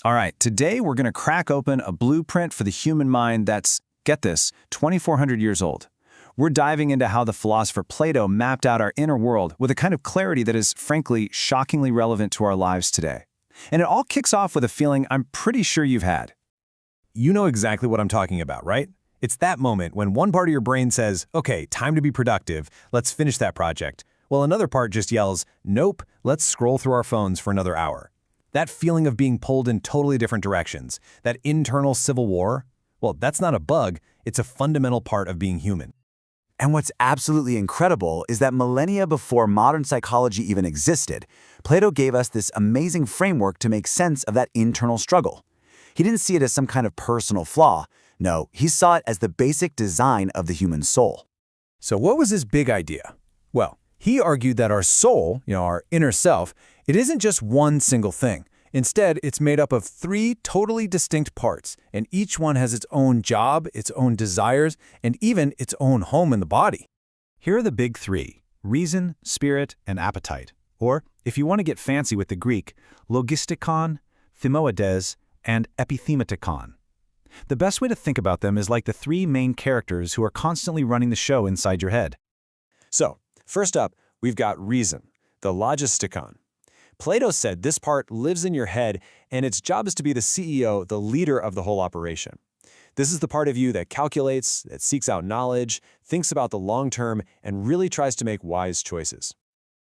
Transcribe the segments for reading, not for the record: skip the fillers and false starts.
All right, today we're going to crack open a blueprint for the human mind that's, get this, 2,400 years old. We're diving into how the philosopher Plato mapped out our inner world with a kind of clarity that is, frankly, shockingly relevant to our lives today. And it all kicks off with a feeling I'm pretty sure you've had. You know exactly what I'm talking about, right? It's that moment when one part of your brain says, okay, time to be productive, let's finish that project, while another part just yells, nope, let's scroll through our phones for another hour. That feeling of being pulled in totally different directions, that internal civil war, well, that's not a bug, it's a fundamental part of being human. And what's absolutely incredible is that millennia before modern psychology even existed, Plato gave us this amazing framework to make sense of that internal struggle. He didn't see it as some kind of personal flaw. No, he saw it as the basic design of the human soul. So what was his big idea? Well, he argued that our soul, our inner self, it isn't just one single thing. Instead, it's made up of three totally distinct parts, and each one has its own job, its own desires, and even its own home in the body. Here are the big three: reason, spirit, and appetite. Or, if you want to get fancy with the Greek, logistikon, thymoides, and epithemetikon. The best way to think about them is like the three main characters who are constantly running the show inside your head. So, first up, we've got reason, the logistikon. Plato said this part lives in your head, and its job is to be the CEO, the leader of the whole operation. This is the part of you that calculates, that seeks out knowledge, thinks about the long term, and really tries to make wise choices.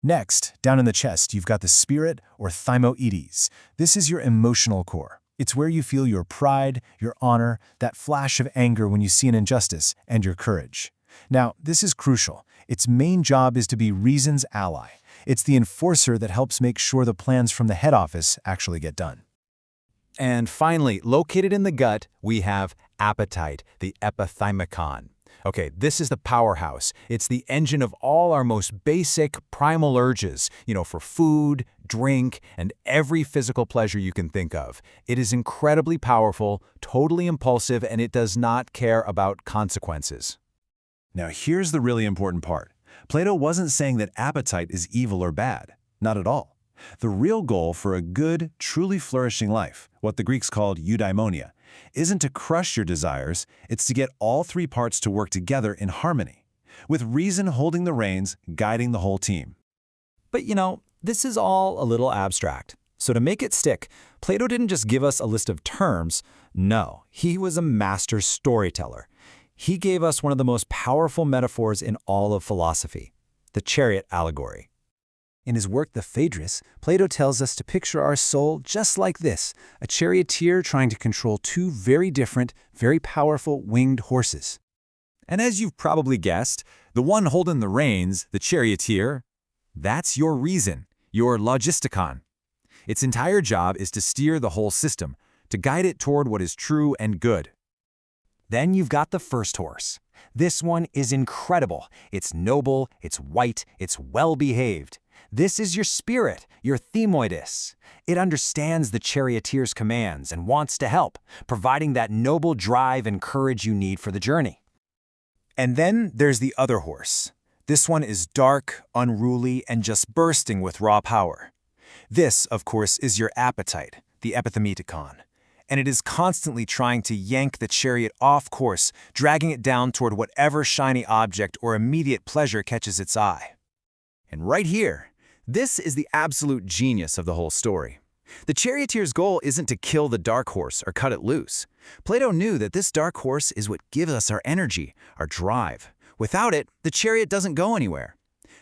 Next, down in the chest, you've got the spirit, or thymoides. This is your emotional core. It's where you feel your pride, your honor, that flash of anger when you see an injustice, and your courage. Now, this is crucial. Its main job is to be reason's ally. It's the enforcer that helps make sure the plans from the head office actually get done. And finally, located in the gut, we have appetite, the epithymikon. Okay, this is the powerhouse. It's the engine of all our most basic primal urges, for food, drink, and every physical pleasure you can think of. It is incredibly powerful, totally impulsive, and it does not care about consequences. Now here's the really important part. Plato wasn't saying that appetite is evil or bad. Not at all. The real goal for a good, truly flourishing life, what the Greeks called eudaimonia, isn't to crush your desires, it's to get all three parts to work together in harmony, with reason holding the reins, guiding the whole team. But this is all a little abstract. So to make it stick, Plato didn't just give us a list of terms. No, he was a master storyteller. He gave us one of the most powerful metaphors in all of philosophy, the chariot allegory. In his work, The Phaedrus, Plato tells us to picture our soul just like this, a charioteer trying to control two very different, very powerful winged horses. And as you've probably guessed, the one holding the reins, the charioteer, that's your reason, your logistikon. Its entire job is to steer the whole system, to guide it toward what is true and good. Then you've got the first horse. This one is incredible. It's noble, it's white, it's well-behaved. This is your spirit, your thymoides. It understands the charioteer's commands and wants to help, providing that noble drive and courage you need for the journey. And then there's the other horse. This one is dark, unruly, and just bursting with raw power. This, of course, is your appetite, the epithemetikon. And it is constantly trying to yank the chariot off course, dragging it down toward whatever shiny object or immediate pleasure catches its eye. And right here, this is the absolute genius of the whole story. The charioteer's goal isn't to kill the dark horse or cut it loose. Plato knew that this dark horse is what gives us our energy, our drive. Without it, the chariot doesn't go anywhere.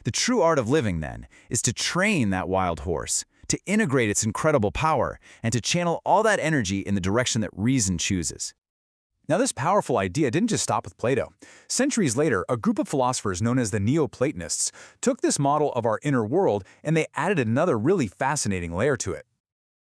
The true art of living, then, is to train that wild horse, to integrate its incredible power, and to channel all that energy in the direction that reason chooses. Now, this powerful idea didn't just stop with Plato. Centuries later, a group of philosophers known as the Neoplatonists took this model of our inner world and they added another really fascinating layer to it.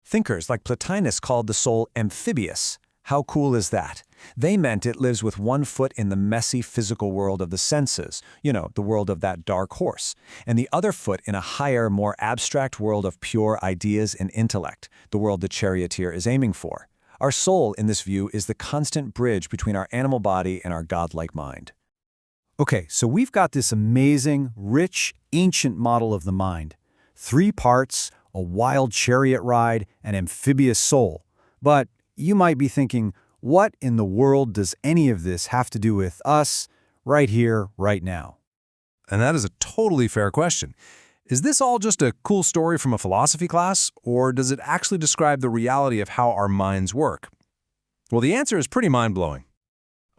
Thinkers like Plotinus called the soul amphibious. How cool is that? They meant it lives with one foot in the messy physical world of the senses, the world of that dark horse, and the other foot in a higher, more abstract world of pure ideas and intellect, the world the charioteer is aiming for. Our soul, in this view, is the constant bridge between our animal body and our godlike mind. Okay, so we've got this amazing, rich, ancient model of the mind. 3 parts, a wild chariot ride, an amphibious soul. But you might be thinking, what in the world does any of this have to do with us, right here, right now? And that is a totally fair question. Is this all just a cool story from a philosophy class, or does it actually describe the reality of how our minds work? Well, the answer is pretty mind-blowing.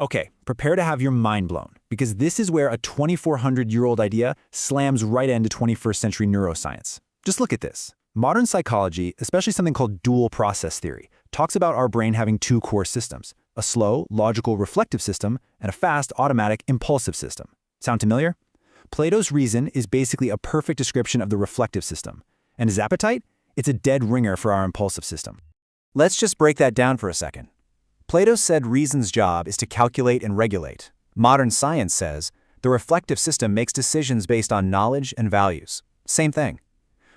Okay, prepare to have your mind blown, because this is where a 2,400-year-old idea slams right into 21st century neuroscience. Just look at this. Modern psychology, especially something called dual process theory, talks about our brain having two core systems, a slow, logical, reflective system, and a fast, automatic, impulsive system. Sound familiar? Plato's reason is basically a perfect description of the reflective system. And his appetite? It's a dead ringer for our impulsive system. Let's just break that down for a second. Plato said reason's job is to calculate and regulate. Modern science says the reflective system makes decisions based on knowledge and values. Same thing.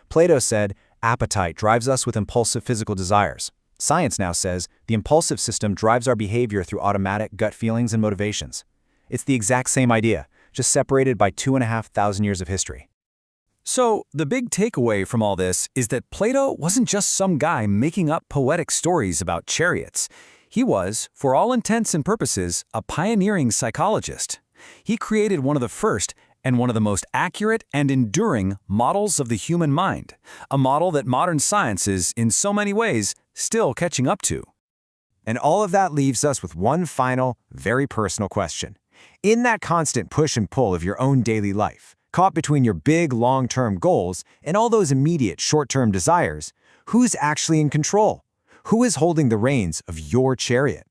Plato said appetite drives us with impulsive physical desires. Science now says the impulsive system drives our behavior through automatic gut feelings and motivations. It's the exact same idea, just separated by 2,500 years of history. So, the big takeaway from all this is that Plato wasn't just some guy making up poetic stories about chariots. He was, for all intents and purposes, a pioneering psychologist. He created one of the first and one of the most accurate and enduring models of the human mind, a model that modern science is, in so many ways, still catching up to. And all of that leaves us with one final, very personal question. In that constant push and pull of your own daily life, caught between your big long-term goals and all those immediate short-term desires, who's actually in control? Who is holding the reins of your chariot?